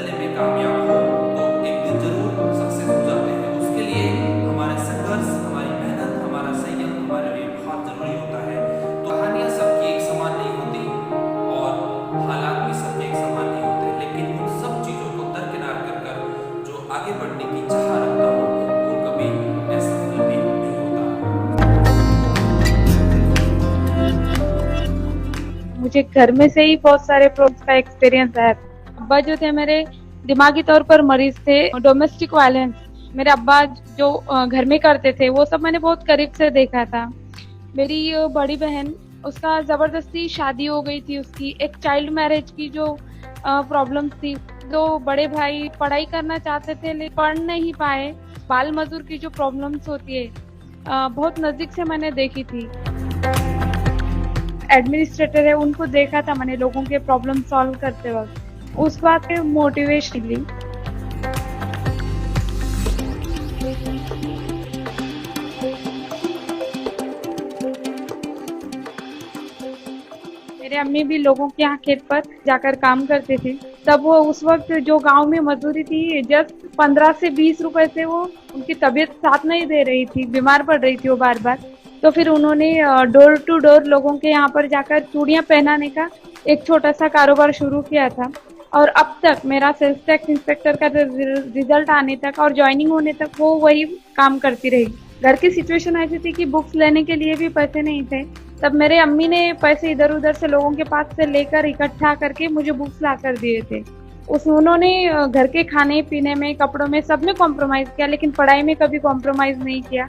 चलने में कामयाब हो तो एक दिन जरूर सक्सेस हो जाते हैं। उसके लिए हमारा संघर्ष, हमारी मेहनत, हमारा संयम हमारे लिए बहुत जरूरी होता है। तो कहानियां सबकी एक समान नहीं होती और हालात भी सबके एक समान नहीं होते, लेकिन उन सब चीजों को दरकिनार कर कर जो आगे बढ़ने की चाह रखता हो वो कभी असफल भी नहीं मुझे घर में से ही बहुत सारे प्रॉब्लम्स का एक्सपीरियंस है। अब्बा जो थे मेरे दिमागी तौर पर मरीज थे, डोमेस्टिक वायलेंस मेरे अब्बा जो घर में करते थे वो सब मैंने बहुत करीब से देखा था। मेरी बड़ी बहन, उसका जबरदस्ती शादी हो गई थी, उसकी एक चाइल्ड मैरिज की जो प्रॉब्लम थी। दो बड़े भाई पढ़ाई करना चाहते थे लेकिन पढ़ नहीं पाए। बाल मजदूर की जो प्रॉब्लम्स होती है बहुत नजदीक से मैंने देखी थी। एडमिनिस्ट्रेटर है, उनको देखा था मैंने लोगों के प्रॉब्लम सॉल्व करते वक्त। उस बात पे मोटिवेशन ली। मेरे अम्मी भी लोगों के यहाँ खेत पर जाकर काम करते थे। तब वो उस वक्त जो गांव में मजदूरी थी जस्ट 15 से 20 रुपए से वो उनकी तबीयत साथ नहीं दे रही थी, बीमार पड़ रही थी वो बार बार। तो फिर उन्होंने डोर टू डोर लोगों के यहाँ पर जाकर चूड़ियां पहनाने का एक छोटा सा कारोबार शुरू किया था। और अब तक मेरा सेल्स टैक्स इंस्पेक्टर का रिजल्ट आने तक और ज्वाइनिंग होने तक वो वही काम करती रही। घर की सिचुएशन ऐसी थी कि बुक्स लेने के लिए भी पैसे नहीं थे। तब मेरे अम्मी ने पैसे इधर उधर से लोगों के पास से लेकर इकट्ठा करके मुझे बुक्स ला कर दिए थे। उन्होंने घर के खाने पीने में, कपड़ों में, सब में कॉम्प्रोमाइज किया, लेकिन पढ़ाई में कभी कॉम्प्रोमाइज नहीं किया।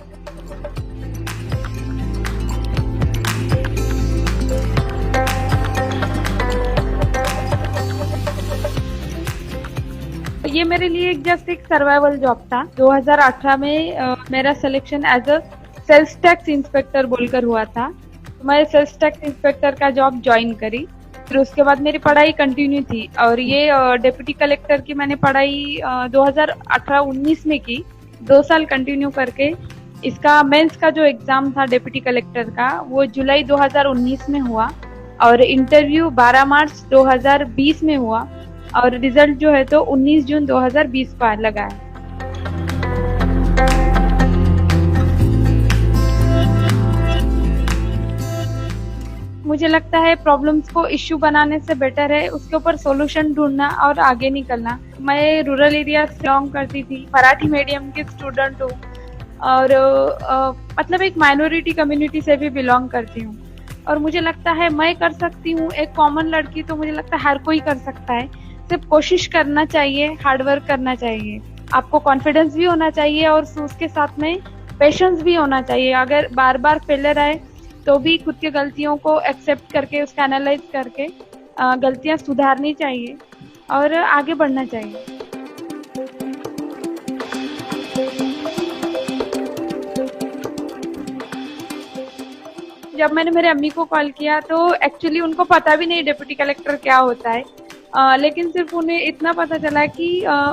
ये मेरे लिए जस्ट एक सर्वाइवल जॉब था। 2018 में मेरा selection as a sales tax inspector बोलकर हुआ था। मैं सेल्स टैक्स इंस्पेक्टर का जॉब ज्वाइन करी। फिर उसके बाद मेरी पढ़ाई कंटिन्यू थी और ये डिप्टी कलेक्टर की मैंने पढ़ाई 2018-19 में की, 2 साल कंटिन्यू करके। इसका मेंस का जो एग्जाम था डिप्टी कलेक्टर का वो जुलाई 2019 में हुआ और इंटरव्यू 12 मार्च 2020 में हुआ और रिजल्ट जो है तो 19 जून 2020 को लगा है। मुझे लगता है प्रॉब्लम्स को इश्यू बनाने से बेटर है उसके ऊपर सॉल्यूशन ढूंढना और आगे निकलना। मैं रूरल एरिया से बिलोंग करती थी, मराठी मीडियम की स्टूडेंट हूँ और मतलब एक माइनॉरिटी कम्युनिटी से भी बिलोंग करती हूँ। और मुझे लगता है मैं कर सकती हूँ, एक कॉमन लड़की, तो मुझे लगता है हर कोई कर सकता है। सिर्फ कोशिश करना चाहिए, हार्डवर्क करना चाहिए, आपको कॉन्फिडेंस भी होना चाहिए और उसके साथ में पेशेंस भी होना चाहिए। अगर बार बार फेलियर आए तो भी खुद की गलतियों को एक्सेप्ट करके, उसका एनालाइज करके गलतियां सुधारनी चाहिए और आगे बढ़ना चाहिए। जब मैंने मेरे अम्मी को कॉल किया तो एक्चुअली उनको पता भी नहीं डिप्टी कलेक्टर क्या होता है, लेकिन सिर्फ उन्हें इतना पता चला कि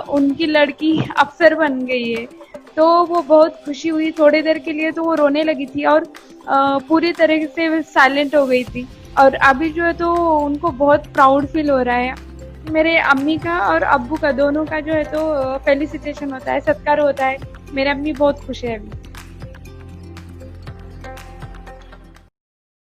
उनकी लड़की अफसर बन गई है। तो वो बहुत खुशी हुई। थोड़ी देर के लिए तो वो रोने लगी थी और पूरी तरह से साइलेंट हो गई थी। और अभी जो है तो उनको बहुत प्राउड फील हो रहा है। मेरे अम्मी का और अब्बू का, दोनों का जो है तो फेलिसिटेशन होता है, सत्कार होता है। मेरी अम्मी बहुत खुश है अभी।